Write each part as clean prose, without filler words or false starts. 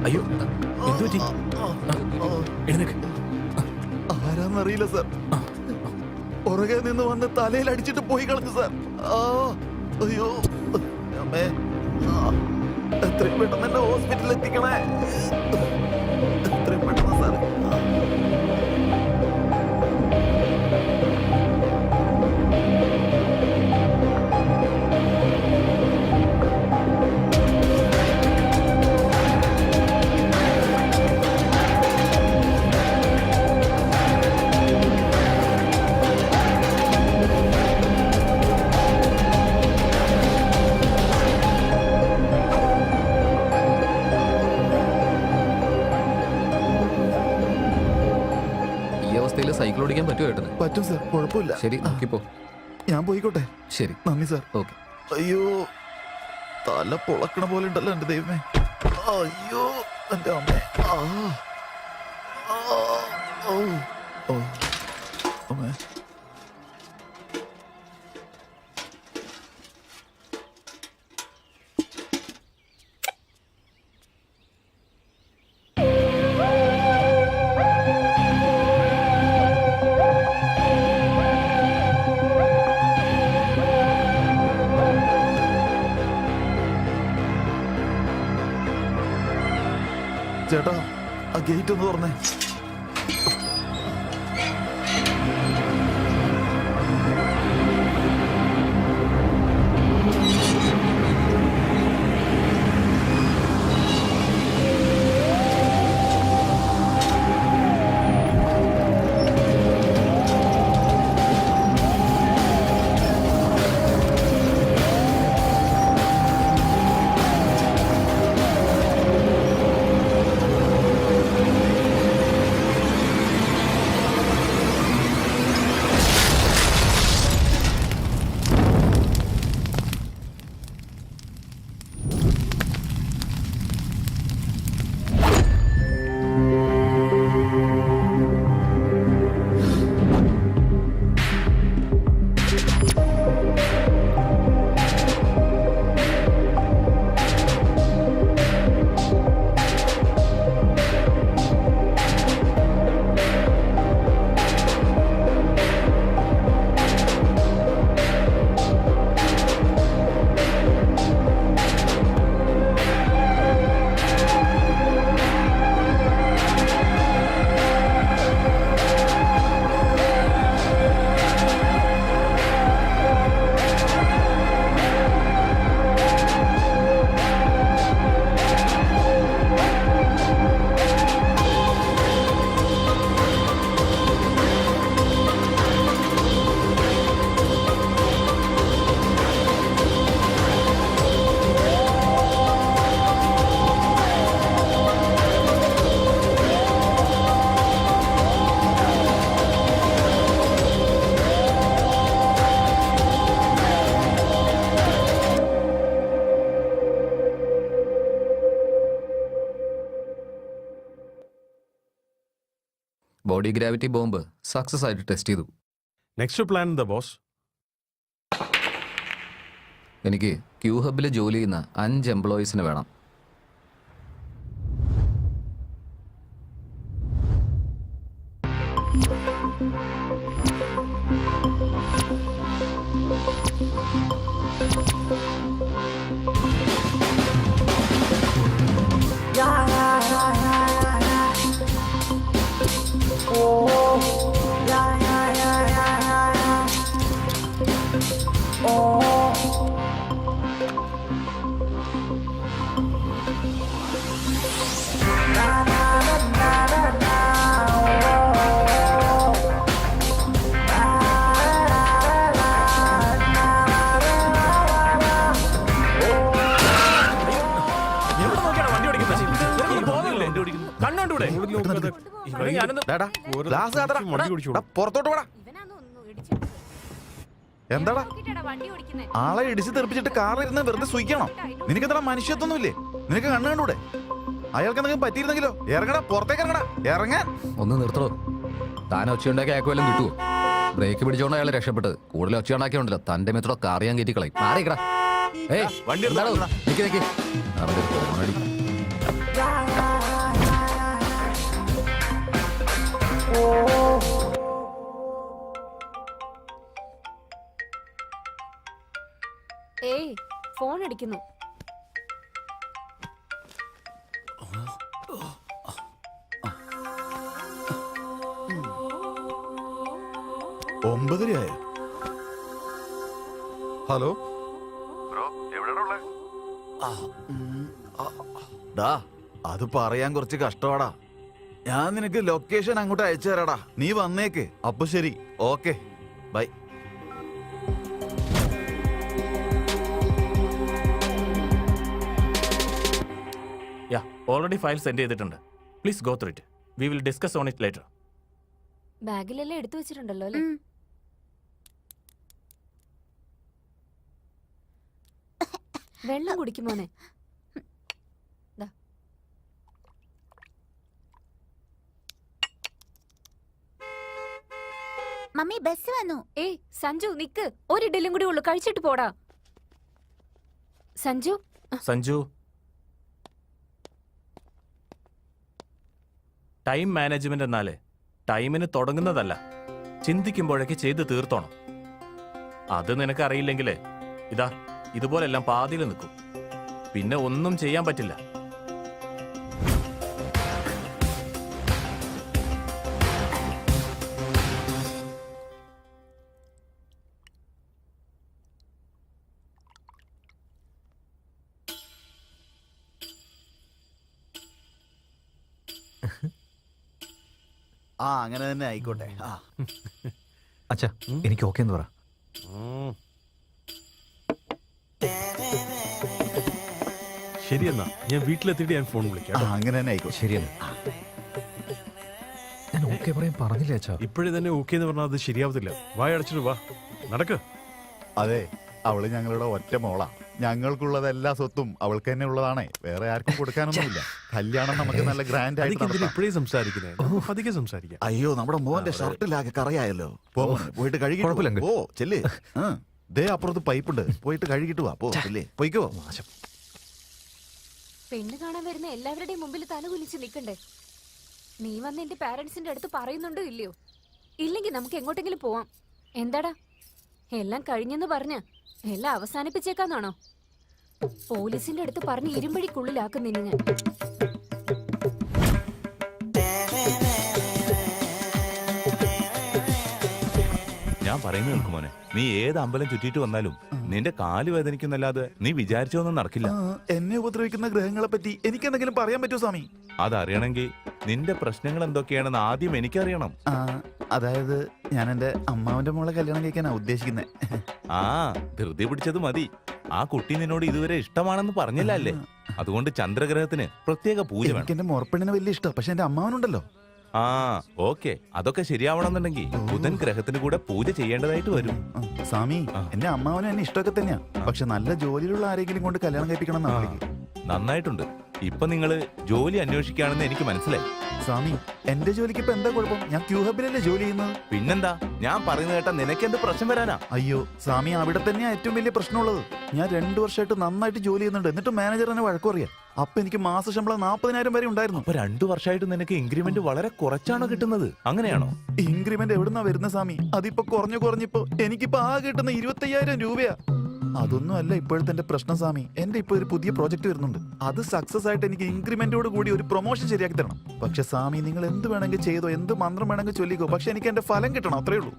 അയ്യോ എന്തു പറ്റി? എഴുന്നേക്ക്. ആരാന്നറിയില്ല സാർ. പുറകെ നിന്ന് വന്ന് തലയിൽ അടിച്ചിട്ട് പോയി കളഞ്ഞു സാർ. അയ്യോ അമ്മേ, എത്രയും പെട്ടെന്ന് എന്നെ ഹോസ്പിറ്റലിൽ എത്തിക്കണേ. എത്രയും പെട്ടെന്ന് സാർ. സൈക്കിൾ ഓടിക്കാൻ പറ്റുമോ ഏട്ടന്? പറ്റും സാർ, കുഴപ്പമില്ല. ശരി, നോക്കിപ്പോ. ഞാൻ പോയിക്കോട്ടെ. ശരി, നന്ദി സാർ. ഓക്കെ. അയ്യോ, തല പൊളക്കണ പോലെ ഉണ്ടല്ലോ എന്റെ ദൈവമേ. അയ്യോ എന്റെ അമ്മേ. അമ്മേ. ചേട്ടാ, ആ ഗേറ്റ് ഒന്ന് തുറന്നേ. ബോഡി ഗ്രാവിറ്റി ബോംബ് സക്സസ് ആയിട്ട് ടെസ്റ്റ് ചെയ്തു. നെക്സ്റ്റ് പ്ലാൻ എന്താ ബോസ്? എനിക്ക് ക്യൂ ഹബിൽ ജോലി ചെയ്യുന്ന 5 എംപ്ലോയീസിന് വേണം. പുറത്തോട്ട് പോടാ. എന്താടാ ആളെ ഇടിച്ച് തെറിപ്പിച്ചിട്ട് കാറിരുന്ന് വെറുതെ സൂയിക്കണോ? നിനക്ക് എന്താ മനുഷ്യത്വമൊന്നുമില്ലേ? നിനക്ക് കണ്ണു കണ്ടൂടെ? അയാൾക്ക് എന്തെങ്കിലും പറ്റിയിരുന്നെങ്കിലോ? ഇറങ്ങടാ, പുറത്തേക്ക് ഇറങ്ങടാ, ഇറങ്ങാൻ. ഒന്ന് നിർത്തണോ? താൻ ഒച്ചയുണ്ടാക്കി അയക്കുമല്ലോ കിട്ടുമോ? ബ്രേക്ക് പിടിച്ചോണ്ട് അയാൾ രക്ഷപ്പെട്ടത്. കൂടുതൽ ഒച്ചയുണ്ടാക്കിയുണ്ടല്ലോ തന്റെ മിത്രോ കാറിയാൻ കയറ്റി കളയും. മാറിക്കടാ. ഏയ് വണ്ടി എന്താടോ? നിക്ക് നിക്ക്. അവന്റെ ഫോണടി. ഏയ് ഫോൺ അടിക്കുന്നു. ഒമ്പതരയായോ? ഹലോ ഡാ, അത് പറയാൻ കുറച്ച് കഷ്ടമാടാ. ഞാൻ നിനക്ക് ലൊക്കേഷൻ അങ്ങോട്ട് അയച്ചു തരാടാ. നീ വന്നേക്ക്. അപ്പൊ ശരി, okay, bye. Already file send ചെയ്തിട്ടുണ്ട്. Please go through it. We will discuss on it later. ബാഗിലെല്ലാം എടുത്തു വെച്ചിട്ടുണ്ടല്ലോ അല്ലേ? വെള്ളം കുടിക്കുമോനെ? മമ്മി ബസ് വന്നു. ഏയ് സഞ്ജു നിക്ക്, ഒരു ഇഡലിയും കൂടി ഉള്ളു, കഴിച്ചിട്ട് പോടാ. സഞ്ജു സഞ്ജു, ടൈം മാനേജ്മെന്റ് എന്നാലേ ടൈമിന് തുടങ്ങുന്നതല്ല, ചിന്തിക്കുമ്പോഴേക്ക് ചെയ്ത് തീർത്തോണം. അത് നിനക്കറിയില്ലെങ്കിലേ ഇതാ ഇതുപോലെല്ലാം പാതിയിൽ നിൽക്കും, പിന്നെ ഒന്നും ചെയ്യാൻ പറ്റില്ല. ആ, അങ്ങനെ തന്നെ ആയിക്കോട്ടെ. ആ, അച്ഛാ എനിക്ക് ഓക്കെ എന്ന് പറ. ശരി എന്നാ ഞാൻ വീട്ടിലെത്തിയിട്ട് ഞാൻ ഫോൺ വിളിക്കാം കേട്ടോ. അങ്ങനെ തന്നെ ആയിക്കോട്ടെ. ശരിയല്ല, ഞാൻ ഓക്കെ പറയാൻ പറഞ്ഞില്ലേ അച്ഛാ? ഇപ്പോഴേ തന്നെ ഓക്കെ എന്ന് പറഞ്ഞാൽ അത് ശരിയാവത്തില്ല. വായ അടച്ചിട്ട് വാ, നടക്ക്. അതെ, അവള് ഞങ്ങളുടെ ഒറ്റ മോളാ. ഞങ്ങൾക്കുള്ളത് എല്ലാ സ്വത്തും അവൾക്ക് തന്നെ ഉള്ളതാണേ. വേറെ ആർക്കും കൊടുക്കാനൊന്നുമില്ല. കല്യാണം നമുക്ക് നല്ല ഗ്രാൻഡ് ആയിട്ട് അതിക്ക് എന്തിനാ നടത്താം. ഇപ്പോഴേ സംസാരിക്കുന്നത്? നമുക്ക് പതുക്കെ സംസാരിക്കാം. അയ്യോ, നമ്മുടെ മോന്റെ ഷർട്ടിലാകെ കറയായല്ലോ. പോയിട്ട് കഴുകി. കുഴപ്പമില്ല. ഓ ചെല്ലേ. ദേ അപ്പുറത്ത് പൈപ്പുണ്ട്, പോയിട്ട് കഴുകിട്ട് വാ. പോ ചെല്ലേ, പോയിക്കോ. പെണ്ണ് കാണാൻ വരുന്ന എല്ലാവരുടെയും മുമ്പിൽ തല കുലിച്ച് നിൽക്കണ്ടേ? നീ വന്ന് എന്റെ പാരന്റ്സിന്റെ അടുത്ത് പറയുന്നുണ്ടോ ഇല്ലയോ? ഇല്ലെങ്കിൽ നമുക്ക് എങ്ങോട്ടെങ്കിലും പോവാം. എന്താടാ, എല്ലാം കഴിഞ്ഞെന്ന് പറഞ്ഞ എല്ലാം അവസാനിപ്പിച്ചേക്കാന്നാണോ? പോലീസിന്റെ അടുത്ത് പറഞ്ഞ് ഇരുമ്പഴിക്കുള്ളിലാക്കും നിന്നെ ഞാൻ. ഞാൻ പറയുന്നത് കേൾക്കുമോനെ, നീ ഏത് അമ്പലം ചുറ്റിയിട്ട് വന്നാലും നിന്റെ കാല് വേദനിക്കുന്നല്ലാതെ നീ വിചാരിച്ചൊന്നും നടക്കില്ല. എന്നെ ഉപദ്രവിക്കുന്ന ഗ്രഹങ്ങളെ പറ്റി എനിക്ക് എന്തെങ്കിലും പറയാൻ പറ്റുമോ സ്വാമി? അതറിയണമെങ്കിൽ നിന്റെ പ്രശ്നങ്ങൾ എന്തൊക്കെയാണെന്ന് ആദ്യം എനിക്കറിയണം. അതായത് ഞാൻ എന്റെ അമ്മാവന്റെ മോളെ കല്യാണം കഴിക്കാനാ ഉദ്ദേശിക്കുന്നത്. ആ, ധൃതി പിടിച്ചത് മതി. ആ കുട്ടി നിന്നോട് ഇതുവരെ ഇഷ്ടമാണെന്ന് പറഞ്ഞില്ല അല്ലേ? അതുകൊണ്ട് ചന്ദ്രഗ്രഹത്തിന് പ്രത്യേക പൂജ വേണം. എനിക്ക് എന്റെ മുറപ്പെണ്ണിനെ വലിയ ഇഷ്ടം, പക്ഷെ എന്റെ അമ്മാവനുണ്ടല്ലോ. ആ ഓക്കെ, അതൊക്കെ ശരിയാവണമെന്നുണ്ടെങ്കിൽ ബുധൻ ഗ്രഹത്തിന് കൂടെ പൂജ ചെയ്യേണ്ടതായിട്ട് വരും. സ്വാമി, എന്റെ അമ്മാവനും എന്നെ ഇഷ്ടമൊക്കെ തന്നെയാ, പക്ഷെ നല്ല ജോലിയിലുള്ള ആരെങ്കിലും കൊണ്ട് കല്യാണം കഴിപ്പിക്കണം എന്നാണ്. നന്നായിട്ടുണ്ട്. ഇപ്പൊ നിങ്ങള് ജോലി അന്വേഷിക്കുകയാണെന്ന് എനിക്ക് മനസ്സിലായി. സ്വാമി, എന്റെ ജോലിക്ക് ഇപ്പൊ എന്താ കുഴപ്പം? ഞാൻ ക്യൂ ഹബിലല്ലേ ജോലി ചെയ്യുന്നത്. പിന്നെന്താ, ഞാൻ പറയുന്നത് കേട്ടാ നിനക്ക് എന്ത് പ്രശ്നം വരാനാ? അയ്യോ സ്വാമി, അവിടെ തന്നെയാ ഏറ്റവും വലിയ പ്രശ്നമുള്ളത്. ഞാൻ 2 വർഷമായിട്ട് നന്നായിട്ട് ജോലി ചെയ്യുന്നുണ്ട്, എന്നിട്ട് മാനേജർ എന്നെ വഴക്കു പറയാ. അപ്പൊ എനിക്ക് മാസ ശമ്പളം 40,000 വരെ ഉണ്ടായിരുന്നു. അപ്പൊ 2 വർഷമായിട്ട് നിനക്ക് ഇൻക്രിമെന്റ് വളരെ കുറച്ചാണോ കിട്ടുന്നത്? അങ്ങനെയാണോ? ഇൻക്രിമെന്റ് എവിടുന്നാ വരുന്ന സ്വാമി? അതിപ്പോ കുറഞ്ഞിപ്പോ എനിക്കിപ്പോ ആകെ കിട്ടുന്ന 25,000 രൂപയാ. അതൊന്നും അല്ല ഇപ്പോഴത്തെ എന്റെ പ്രശ്നം സ്വാമി. എന്റെ ഇപ്പൊ ഒരു പുതിയ പ്രോജക്ട് വരുന്നുണ്ട്. അത് സക്സസ് ആയിട്ട് എനിക്ക് ഇൻക്രിമെന്റോട് കൂടി ഒരു പ്രൊമോഷൻ ശരിയാക്കി തരണം. പക്ഷെ സ്വാമി, നിങ്ങൾ എന്ത് വേണമെങ്കിൽ ചെയ്തോ, എന്ത് മന്ത്രം വേണമെങ്കിൽ ചൊല്ലിക്കോ, പക്ഷെ എനിക്ക് എന്റെ ഫലം കിട്ടണം, അത്രേ ഉള്ളൂ.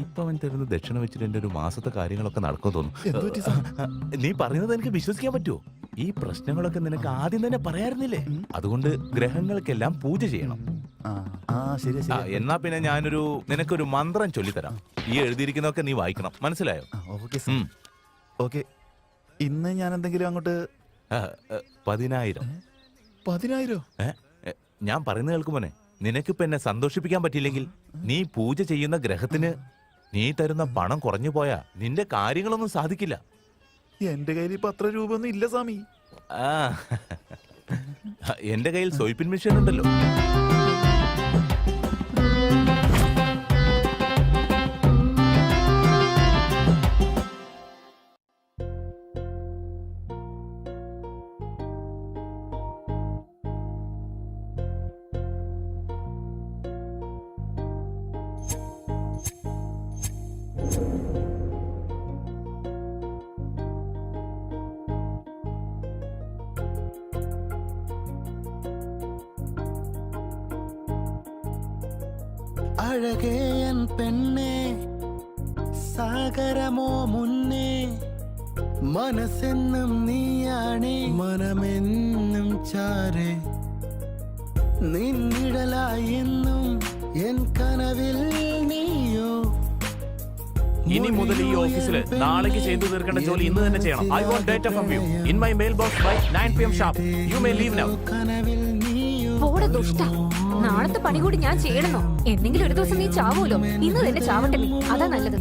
ഇപ്പൊ അവൻ തരുന്ന ദക്ഷിണ വെച്ചിട്ട് എന്റെ ഒരു മാസത്തെ കാര്യങ്ങളൊക്കെ നടക്കും തോന്നുന്നു. എന്ത് പറ്റി സ്വാമി? നീ പറയുന്നത് എനിക്ക് വിശ്വസിക്കാൻ പറ്റുമോ? ഈ പ്രശ്നങ്ങളൊക്കെ നിനക്ക് ആദ്യം തന്നെ പറയാറുന്നില്ലേ? അതുകൊണ്ട് ഗ്രഹങ്ങൾക്കെല്ലാം പൂജ ചെയ്യണം. ശരി ആ, എന്നാ പിന്നെ ഞാനൊരു നിനക്കൊരു മന്ത്രം ചൊല്ലിത്തരാം. ഈ എഴുതിയിരിക്കുന്നതൊക്കെ നീ വായിക്കണം, മനസ്സിലായോ? ഓക്കെ. ഇന്ന് ഞാൻ എന്തെങ്കിലും അങ്ങോട്ട് 10,000. 10,000? ഞാൻ പറയുന്നത് കേൾക്കുമോനെ, നിനക്കിപ്പോ എന്നെ സന്തോഷിപ്പിക്കാൻ പറ്റിയില്ലെങ്കിൽ നീ പൂജ ചെയ്യുന്ന ഗ്രഹത്തിന് നീ തരുന്ന പണം കുറഞ്ഞു പോയാ നിന്റെ കാര്യങ്ങളൊന്നും സാധിക്കില്ല. എന്റെ കയ്യിൽ ഇപ്പൊ അത്ര രൂപ ഒന്നും ഇല്ല സ്വാമി. ആ എന്റെ കയ്യിൽ സോയിപ്പിൻ മെഷീൻ ഉണ്ടല്ലോ. അഴകേ എൻ പെണ്ണേ സാഗരമോ മുന്നേ മനസ്സെന്നും നീയാണേ മനമെന്നും ചാരേ നിന്നിഴലായി എന്നും എൻ കനവിൽ നീയോ. ഇനി മുതൽ ഈ ഓഫീസിൽ നാളേക്ക് ചെയ്തു തീർക്കേണ്ട ജോലി ഇന്ന് തന്നെ ചെയ്യണം. I want data from you in my mail box by 9 PM sharp. You may leave now. കനവിൽ നീയോ പോടെ ദുഷ്ട. നാളത്തെ പണി കൂടി ഞാൻ ചെയ്യണമെന്നോ? എന്തെങ്കിലും ഒരു ദിവസം നീ ചാവൂലോ. ഇന്ന് തന്നെ ചാവട്ടെ നീ. അതാ നല്ലത്.